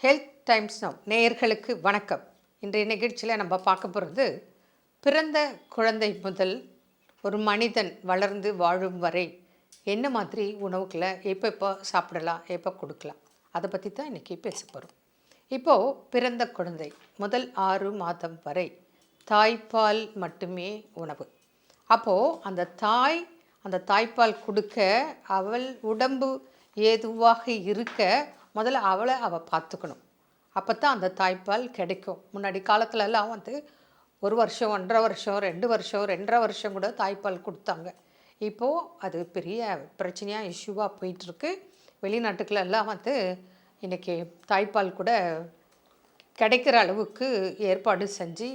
Health times now நேயர்களுக்கு வணக்கம். இன்றைய நிகழ்ச்சியில் நம்ம பார்க்க போகிறது பிறந்த குழந்தை முதல் ஒரு மனிதன் வளர்ந்து வாழும் வரை என்ன மாதிரி உணவுகளை எப்போ சாப்பிடலாம், எப்போ கொடுக்கலாம், அதை பற்றி தான் இன்றைக்கி பேச போகிறோம். இப்போது பிறந்த குழந்தை முதல் 6 மாதம் வரை தாய்ப்பால் மட்டுமே உணவு. அப்போது அந்த தாய்ப்பால் கொடுக்க அவள் உடம்பு ஏதுவாக இருக்க முதல்ல அவள் பார்த்துக்கணும். அப்போ தான் அந்த தாய்ப்பால் கிடைக்கும். முன்னாடி காலத்துலலாம் 1 வருஷம், 1.5 வருஷம், 2 வருஷம், 2.5 வருஷம் கூட தாய்ப்பால் கொடுத்தாங்க. இப்போது அது பெரிய பிரச்சனையாக இஷ்யூவாக போயிட்டுருக்கு. வெளிநாட்டுகளெல்லாம் இன்றைக்கி தாய்ப்பால் கூட கிடைக்கிற அளவுக்கு ஏற்பாடு செஞ்சு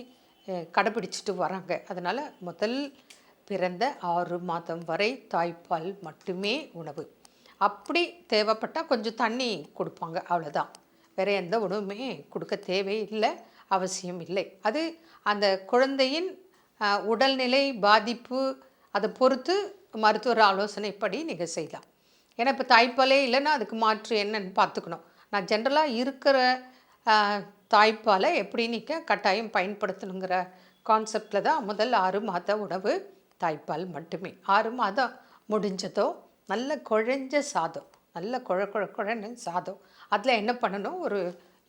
கடைப்பிடிச்சிட்டு வராங்க. அதனால் முதல் பிறந்த 6 மாதம் வரை தாய்ப்பால் மட்டுமே உணவு. அப்படி தேவைப்பட்டால் கொஞ்சம் தண்ணி கொடுப்பாங்க, அவ்வளோதான். வேறு எந்த உணவுமே கொடுக்க தேவையில்லை, அவசியம் இல்லை. அது அந்த குழந்தையின் உடல்நிலை பாதிப்பு அதை பொறுத்து மருத்துவர் ஆலோசனைப்படி நீங்கள் செய்யலாம். ஏன்னா இப்போ தாய்ப்பாலே இல்லைன்னா அதுக்கு மாற்று என்னன்னு பார்த்துக்கணும். நான் ஜென்ரலாக இருக்கிற தாய்ப்பாலை எப்படி நீங்கள் கட்டாயம் பயன்படுத்தணுங்கிற கான்செப்டில் தான் முதல் 6 மாத உணவு தாய்ப்பால் மட்டுமே. 6 மாதம் முடிஞ்சதோ நல்ல குழஞ்ச சாதம், நல்ல குழன்னு சாதம். அதில் என்ன பண்ணணும், ஒரு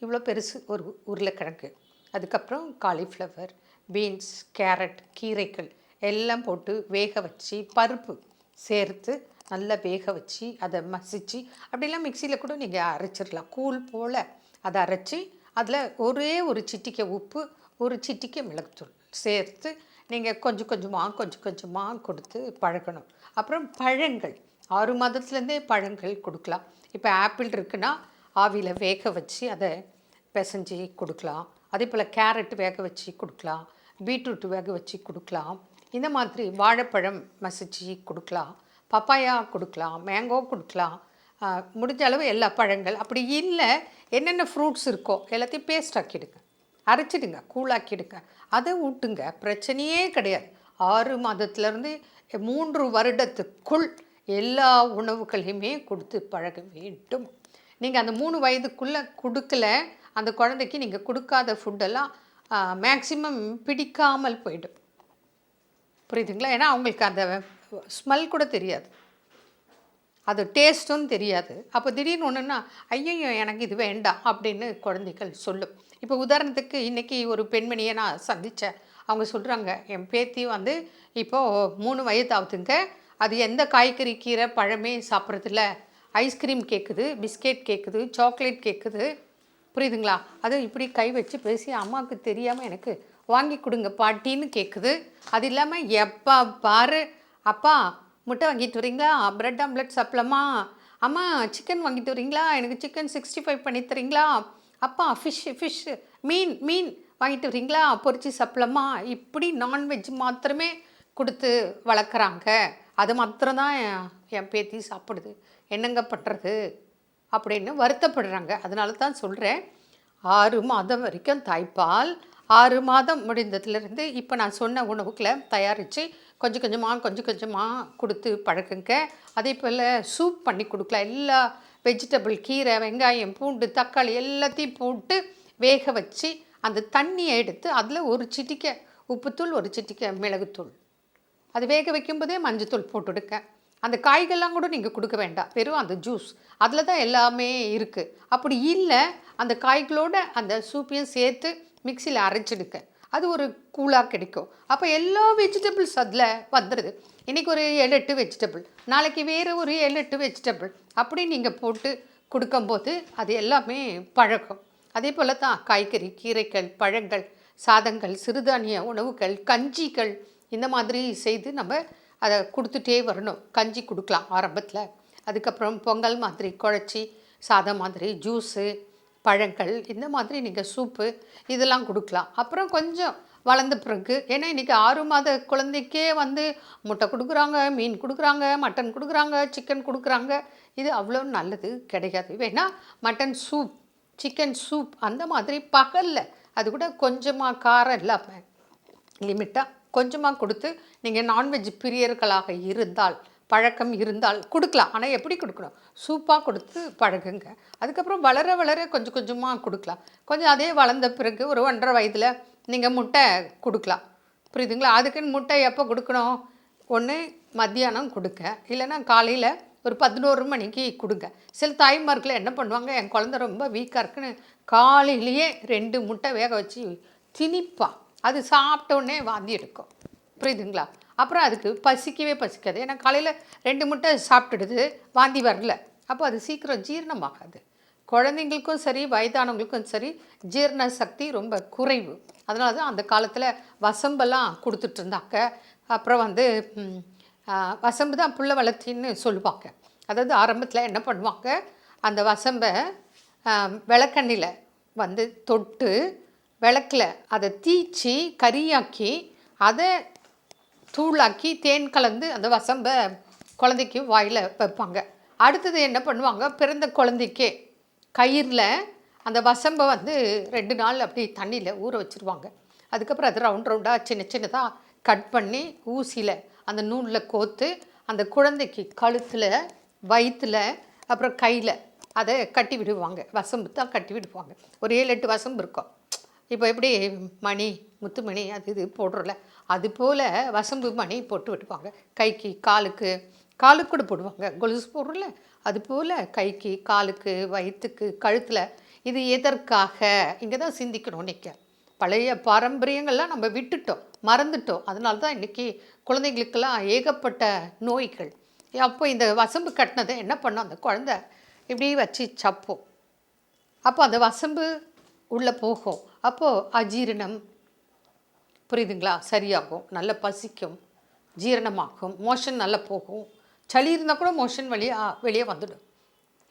இவ்வளோ பெருசு ஒரு உருளைக்கிழங்கு, அதுக்கப்புறம் காலிஃப்ளவர், பீன்ஸ், கேரட், கீரைகள் எல்லாம் போட்டு வேக வச்சு பருப்பு சேர்த்து நல்லா வேக வச்சு அதை மசிச்சு அப்படிலாம் மிக்சியில் கூட நீங்கள் அரைச்சிடலாம். கூழ் போல் அதை அரைச்சி அதில் ஒரே ஒரு சிட்டிக்கை உப்பு, ஒரு சிட்டிக்கை மிளகுத்தூள் சேர்த்து நீங்கள் கொஞ்சம் கொஞ்சமாக கொடுத்து பழகணும். அப்புறம் பழங்கள் 6 மாதத்துலேருந்தே பழங்கள் கொடுக்கலாம். இப்போ ஆப்பிள் இருக்குன்னா ஆவியில் வேக வச்சு அதை பிசைஞ்சி கொடுக்கலாம். அதே போல் கேரட் வேக வச்சு கொடுக்கலாம், பீட்ரூட் வேக வச்சு கொடுக்கலாம். இந்த மாதிரி வாழைப்பழம் மசிச்சு கொடுக்கலாம், பப்பாயா கொடுக்கலாம், மேங்கோ கொடுக்கலாம். முடிஞ்ச அளவு எல்லா பழங்கள். அப்படி இல்லை என்னென்ன ஃப்ரூட்ஸ் இருக்கோ எல்லாத்தையும் பேஸ்ட் ஆக்கிடுங்க, அரைச்சிடுங்க, கூழாக்கிடுங்க, அதை ஊட்டுங்க, பிரச்சனையே கிடையாது. 6 மாதத்துலேருந்து 3 வருடத்துக்குள் எல்லா உணவுகளையுமே கொடுத்து பழக வேண்டும். நீங்கள் அந்த 3 வயதுக்குள்ளே கொடுக்கல, அந்த குழந்தைக்கு நீங்கள் கொடுக்காத ஃபுட்டெல்லாம் மேக்சிமம் பிடிக்காமல் போயிடும். புரியுதுங்களா? ஏன்னா அவங்களுக்கு அந்த ஸ்மெல் கூட தெரியாது, அது டேஸ்ட்டும் தெரியாது. அப்போ திடீர்னு ஒன்றுன்னா ஐயோ எனக்கு இது வேண்டாம் அப்படின்னு குழந்தைகள் சொல்லும். இப்போ உதாரணத்துக்கு இன்றைக்கி ஒரு பெண்மணியை நான் சந்தித்தேன். அவங்க சொல்கிறாங்க, என் பேத்தி இப்போது 3 வயது ஆகுதுங்க, அது எந்த காய்கறி கீரை பழமே சாப்பிட்றதில்ல, ஐஸ்கிரீம் கேட்குது, பிஸ்கெட் கேட்குது, சாக்லேட் கேட்குது. புரியுதுங்களா? அது இப்படி கை வச்சு பேசி அம்மாவுக்கு தெரியாமல் எனக்கு வாங்கி கொடுங்க பாட்டின்னு கேட்குது. அது இல்லாமல் எப்போ பாரு, அப்பா முட்டை வாங்கிட்டு வரீங்களா, ப்ரெட் ஆம்லெட் சாப்பிடலாமா, அம்மா சிக்கன் வாங்கிட்டு வரீங்களா, எனக்கு சிக்கன் 65 பண்ணி தரீங்களா, அப்பா ஃபிஷ் மீன் வாங்கிட்டு வரீங்களா, பொரிச்சு சாப்பிடலாமா, இப்படி நான்வெஜ் மாத்திரமே கொடுத்து வளர்க்குறாங்க. அது மாத்திரம்தான் என் பேத்தி சாப்பிடுது, என்னங்க பண்ணுறது அப்படின்னு வருத்தப்படுறாங்க. அதனால தான் சொல்கிறேன், 6 மாதம் வரைக்கும் தாய்ப்பால், 6 மாதம் முடிந்ததுலேருந்து இப்போ நான் சொன்ன உணவுகளை தயாரித்து கொஞ்சம் கொஞ்சமாக கொடுத்து பழகுங்க. அதே போல் சூப் பண்ணி கொடுக்கலாம். எல்லா வெஜிடபிள், கீரை, வெங்காயம், பூண்டு, தக்காளி எல்லாத்தையும் போட்டு வேக வச்சு அந்த தண்ணியை எடுத்து அதில் ஒரு சிட்டிக்கை உப்புத்தூள், ஒரு சிட்டிக்கை மிளகுத்தூள், அது வேக வைக்கும்போதே மஞ்சத்தூள் போட்டுடுங்க. அந்த காய்கள்லாம் கூட நீங்கள் கொடுக்க வேண்டாம், வெறும் அந்த ஜூஸ் அதில் தான் எல்லாமே இருக்குது. அப்படி இல்லை, அந்த காய்களோட அந்த சூப்பையும் சேர்த்து மிக்சியில் அரைச்சிடுங்க, அது ஒரு கூழாக கிடைக்கும். அப்போ எல்லா வெஜிடபிள்ஸ் அதில் வந்துடுது. இன்றைக்கி ஒரு 7-8 வெஜிடபிள், நாளைக்கு வேறு ஒரு 7-8 வெஜிடபிள், அப்படி நீங்கள் போட்டு கொடுக்கும்போது அது எல்லாமே பழக்கம். அதே போல் தான் காய்கறி, கீரைகள், பழங்கள், சாதங்கள், சிறுதானிய உணவுகள், கஞ்சிகள், இந்த மாதிரி செய்து நம்ம அதை கொடுத்துட்டே வரணும். கஞ்சி கொடுக்கலாம் ஆரம்பத்தில், அதுக்கப்புறம் பொங்கல் மாதிரி குழச்சி, சாதம் மாதிரி ஜூஸு, பழங்கள், இந்த மாதிரி நீங்கள் சூப்பு இதெல்லாம் கொடுக்கலாம். அப்புறம் கொஞ்சம் வளர்ந்த பிறகு, ஏன்னா இன்றைக்கி 6 மாத குழந்தைக்கே முட்டை கொடுக்குறாங்க, மீன் கொடுக்குறாங்க, மட்டன் கொடுக்குறாங்க, சிக்கன் கொடுக்குறாங்க. இது அவ்வளோ நல்லது கிடையாது. வேணால் மட்டன் சூப், சிக்கன் சூப் அந்த மாதிரி பகலில் அது கூட கொஞ்சமாக காரம் இல்லாமல் லிமிட்டாக கொஞ்சமாக கொடுத்து, நீங்கள் நான்வெஜ் பிரியர்களாக இருந்தால் பழக்கம் இருந்தால் கொடுக்கலாம். ஆனால் எப்படி கொடுக்கணும்? சூப்பாக கொடுத்து பழகுங்க. அதுக்கப்புறம் வளர வளர கொஞ்சம் கொஞ்சமாக கொடுக்கலாம். கொஞ்சம் அதே வளர்ந்த பிறகு ஒரு 1.5 வயதில் நீங்கள் முட்டை கொடுக்கலாம். புரியுதுங்களா? அதுக்குன்னு முட்டை எப்போ கொடுக்கணும்? ஒன்று மத்தியானம் கொடுங்க, இல்லைன்னா காலையில் ஒரு 11 மணிக்கு கொடுங்க. சில தாய்மார்கள் என்ன பண்ணுவாங்க, என் குழந்தை ரொம்ப வீக்காக இருக்குன்னு காலையிலேயே 2 முட்டை வேக வச்சு திணிப்பா. அது சாப்பிட்டோன்னே வாந்தி எடுக்கும். புரியுதுங்களா? அப்புறம் அதுக்கு பசிக்கவே பசிக்காது. ஏன்னா காலையில் 2 முட்டை சாப்பிட்டுடுது, வாந்தி வரல. அப்போ அது சீக்கிரம் ஜீரணமாகாது. குழந்தைங்களுக்கும் சரி வயதானவங்களுக்கும் சரி ஜீரண சக்தி ரொம்ப குறைவு. அதனால தான் அந்த காலத்தில் வசம்பெல்லாம் கொடுத்துட்ருந்தாங்க. அப்புறம் வந்து வசம்பு தான் புள்ள வளர்த்தின்னு சொல்லுவாங்க. அதாவது ஆரம்பத்தில் என்ன பண்ணுவாங்க, அந்த வசம்பை விளக்கண்ணில் வந்து தொட்டு விளக்கில் அதை தீச்சி கறியாக்கி அதை தூளாக்கி தேன் கலந்து அந்த வசம்பை குழந்தைக்கு வாயில் வைப்பாங்க. அடுத்தது என்ன பண்ணுவாங்க, பிறந்த குழந்தைக்கே கயிறில் அந்த வசம்பை வந்து 2 நாள் அப்படி தண்ணியில் ஊற வச்சுருவாங்க. அதுக்கப்புறம் அது ரவுண்டாக சின்ன சின்னதாக கட் பண்ணி ஊசியில் அந்த நூலில் கோர்த்து அந்த குழந்தைக்கு கழுத்தில், வயிற்றில், அப்புறம் கையில் அதை கட்டி விடுவாங்க. வசம்பு தான் கட்டி விடுவாங்க. ஒரு 7-8 வசம்பு இருக்கும். இப்போ எப்படி மணி, முத்துமணி அது இது போடுறோம்ல, அதுபோல் வசம்பு மணி போட்டு விடுவாங்க. கைக்கு காலுக்கு கூட போடுவாங்க. கொலுசு போடுறோம்ல, அதுபோல் கைக்கு, காலுக்கு, வயிற்றுக்கு, கழுத்தில். இது எதற்காக? இங்கே தான் சிந்திக்கணும். இன்றைக்கி பழைய பாரம்பரியங்கள்லாம் நம்ம விட்டுட்டோம், மறந்துட்டோம். அதனால தான் இன்றைக்கி குழந்தைங்களுக்கெல்லாம் ஏகப்பட்ட நோய்கள். அப்போ இந்த வசம்பு கட்டினதை என்ன பண்ணோம், அந்த குழந்தை இப்படி வச்சு சப்போம். அப்போ அந்த வசம்பு உள்ளே போகும். அப்போது அஜீரணம், புரியுதுங்களா, சரியாகும். நல்ல பசிக்கும், ஜீரணமாகும், மோஷன் நல்லா போகும். சளி இருந்தால் கூட மோஷன் வெளியே வந்துடும்.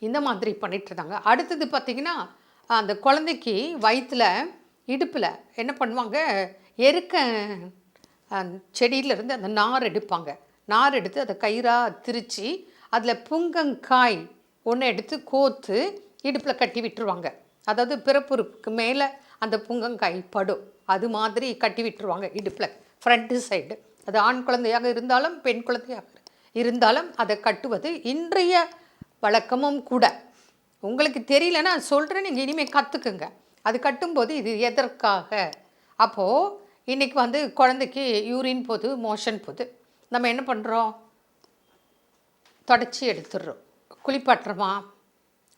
இந்த மாதிரி பண்ணிகிட்டு இருந்தாங்க. அடுத்தது பார்த்திங்கன்னா, அந்த குழந்தைக்கு வயிற்றில், இடுப்பில் என்ன பண்ணுவாங்க, எருக்க செடியிலேருந்து அந்த நார் எடுப்பாங்க. நார் எடுத்து அதை கயிறாக திரித்து அதில் புங்கங்காய் ஒன்று எடுத்து கோத்து இடுப்பில் கட்டி விட்டுருவாங்க. அதாவது பிறப்புறுப்புக்கு மேலே அந்த புங்கங்காய் படும். அது மாதிரி கட்டி விட்டுருவாங்க இடுப்பில், ஃப்ரண்ட்டு சைடு. அது ஆண் குழந்தையாக இருந்தாலும் பெண் குழந்தையாக இருந்தாலும் அதை கட்டுவது இன்றைய வழக்கமும் கூட. உங்களுக்கு தெரியலன்னா சொல்கிறேன், நீங்கள் இனிமேல் கற்றுக்குங்க. அது கட்டும்போது இது எதற்காக? அப்போது இன்றைக்கி வந்து குழந்தைக்கு யூரின் போது, மோஷன் போது, நம்ம என்ன பண்ணுறோம், தொடச்சி எடுத்துடுறோம். குளிப்பாட்டுறோமா,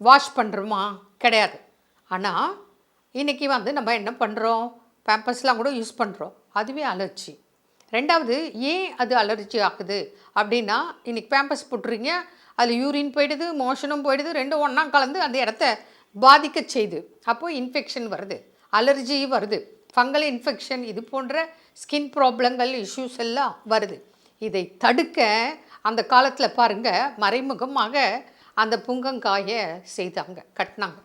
வாஷ் பண்ணுறோமா? கிடையாது. ஆனால் இன்றைக்கி வந்து நம்ம என்ன பண்ணுறோம், பேம்பர்ஸ்லாம் கூட யூஸ் பண்ணுறோம். அதுவே அலர்ஜி. ரெண்டாவது, ஏன் அது அலர்ஜி ஆகுது அப்படின்னா, இன்றைக்கி பேம்பர்ஸ் போட்டுறீங்க, அதில் யூரின் போயிடுது, மோஷனும் போயிடுது, ரெண்டும் ஒன்றா கலந்து அந்த இடத்த பாதிக்க செய்யுது. அப்போது இன்ஃபெக்ஷன் வருது, அலர்ஜி வருது, ஃபங்கல் இன்ஃபெக்ஷன், இது போன்ற ஸ்கின் ப்ராப்ளங்கள், இஷ்யூஸ் எல்லாம் வருது. இதை தடுக்க அந்த காலத்தில் பாருங்கள், மறைமுகமாக அந்த புங்கங்காயை செய்தாங்க, கட்டினாங்க.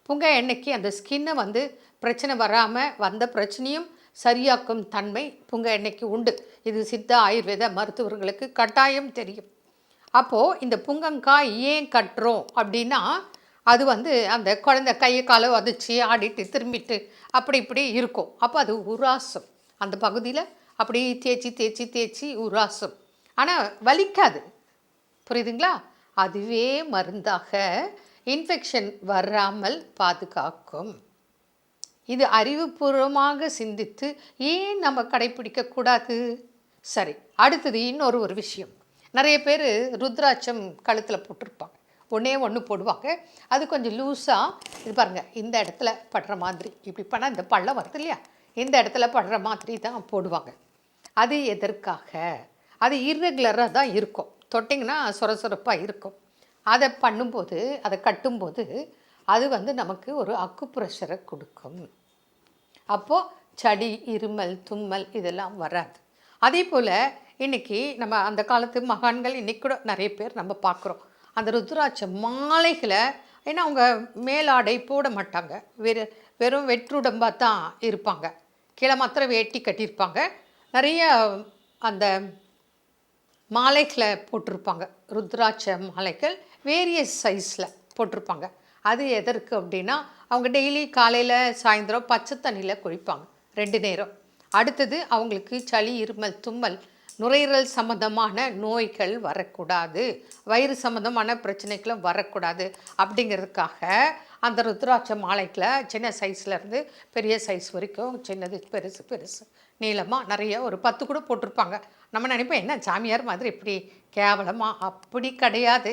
புங்க எண்ணெய்க்கு அந்த ஸ்கின்னை வந்து பிரச்சனை வராமல், வந்த பிரச்சனையும் சரியாக்கும் தன்மை புங்க எண்ணெய்க்கு உண்டு. இது சித்த ஆயுர்வேத மருத்துவர்களுக்கு கட்டாயம் தெரியும். அப்போது இந்த புங்கங்காய் ஏன் கட்டுறோம் அப்படின்னா, அது வந்து அந்த குழந்தை கையை காலை வதச்சி ஆடிட்டு திரும்பிட்டு அப்படி இப்படி இருக்கும். அப்போ அது உராசம், அந்த பகுதியில் அப்படி தேய்ச்சி தேய்ச்சி தேய்ச்சி உராசம். ஆனால் வலிக்காது, புரியுதுங்களா? அதுவே மருந்தாக இன்ஃபெக்ஷன் வராமல் பாதுகாக்கும். இது அறிவுபூர்வமாக சிந்தித்து ஏன் நம்ம கடைப்பிடிக்கக்கூடாது? சரி, அடுத்தது இன்னொரு விஷயம். நிறைய பேர் ருத்ராட்சம் கழுத்தில் போட்டிருப்பாங்க. ஒன்று போடுவாங்க. அது கொஞ்சம் லூஸாக, இது பாருங்கள், இந்த இடத்துல படுற மாதிரி, இப்படி பண்ணால் இந்த பள்ளம் வருது இல்லையா, இந்த இடத்துல படுற மாதிரி தான் போடுவாங்க. அது எதற்காக? அது இர்ரெகுலராக தான் இருக்கும். தொட்டிங்கன்னா சொரசொரப்பாக இருக்கும். அதை பண்ணும்போது, அதை கட்டும்போது அது வந்து நமக்கு ஒரு அக்குப்ரெஷரை கொடுக்கும். அப்போது சளி, இருமல், தும்மல் இதெல்லாம் வராது. அதே போல் இன்றைக்கி நம்ம அந்த காலத்து மகான்கள் இன்றைக்கி கூட நிறைய பேர் நம்ம பார்க்குறோம். அந்த ருத்ராட்ச மாலைகளை, ஏன்னா அவங்க மேலாடை போட மாட்டாங்க, வெறும் வெற்றுடம்பாக தான் இருப்பாங்க. கீழே மாத்திரம் வேட்டி கட்டியிருப்பாங்க. நிறைய அந்த மாலைகளை போட்டிருப்பாங்க. ருத்ராட்ச மாலைகள் வேரியஸ் சைஸில் போட்டிருப்பாங்க. அது எதற்கு அப்படின்னா, அவங்க டெய்லி காலையில் சாயந்தரம் பச்சை தண்ணியில் குளிப்பாங்க 2 நேரம். அடுத்தது அவங்களுக்கு சளி, இருமல், தும்மல் நுரையீரல் சம்மந்தமான நோய்கள் வரக்கூடாது, வயிறு சம்மந்தமான பிரச்சனைகளும் வரக்கூடாது அப்படிங்கிறதுக்காக அந்த ருத்ராட்ச மாலைகளை சின்ன சைஸ்லேருந்து பெரிய சைஸ் வரைக்கும் சின்னது பெருசு பெருசு நீளமாக நிறைய ஒரு 10 கூட போட்டிருப்பாங்க. நம்ம நினைப்போம் என்ன சாமியார் மாதிரி இப்படி கேவலமாக, அப்படி கிடையாது.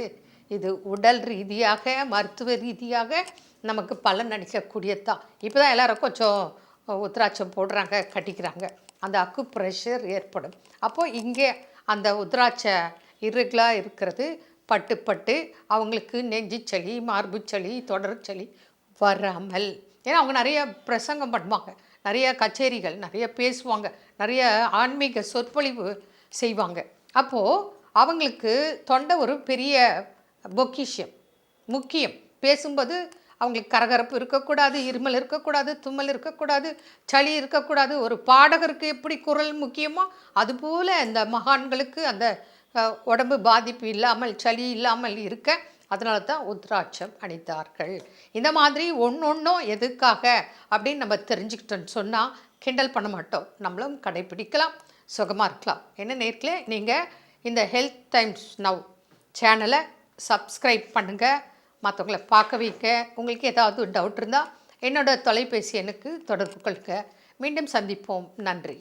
இது உடல் ரீதியாக மருத்துவ ரீதியாக நமக்கு பலன் அளிக்கக்கூடியது தான். இப்போ தான் எல்லோரும் கொஞ்சம் உத்ராட்சம் போடுறாங்க, கட்டிக்கிறாங்க. அந்த அக்கு ப்ரெஷர் ஏற்படும். அப்போது இங்கே அந்த உத்ராட்ச இறுகலாக இருக்கிறது பட்டு பட்டு அவங்களுக்கு நெஞ்சு சளி, மார்பு சளி, தொடர் சளி வராமல். ஏன்னா அவங்க நிறைய பிரசங்கம் பண்ணுவாங்க, நிறைய கச்சேரிகள் நிறைய பேசுவாங்க, நிறைய ஆன்மீக சொற்பொழிவு செய்வாங்க. அப்போது அவங்களுக்கு தொண்டை ஒரு பெரிய பொக்கிஷம், முக்கியம். பேசும்போது அவங்களுக்கு கரகரப்பு இருக்கக்கூடாது, இருமல் இருக்கக்கூடாது, தும்மல் இருக்கக்கூடாது, சளி இருக்கக்கூடாது. ஒரு பாடகருக்கு எப்படி குரல் முக்கியமோ அதுபோல் இந்த மகான்களுக்கு அந்த உடம்பு பாதிப்பு இல்லாமல், சளி இல்லாமல் இருக்க அதனால தான் உத்ராட்சம் அணிந்தார்கள். இந்த மாதிரி ஒன்றொன்றும் எதுக்காக அப்படின்னு நம்ம தெரிஞ்சுக்கிட்டோன்னு சொன்னால் கிண்டல் பண்ண மாட்டோம், நம்மளும் கடைப்பிடிக்கலாம், சுகமாக இருக்கலாம். என்ன நேர்களே, நீங்கள் இந்த ஹெல்த் டைம்ஸ் நவ் சேனலை சப்ஸ்கிரைப் பண்ணுங்கள், மற்றவங்களை பார்க்க வைக்க. உங்களுக்கு ஏதாவது டவுட் இருந்தால் என்னோடய தொலைபேசி எண்ணுக்கு தொடர்பு கொள்க. மீண்டும் சந்திப்போம். நன்றி.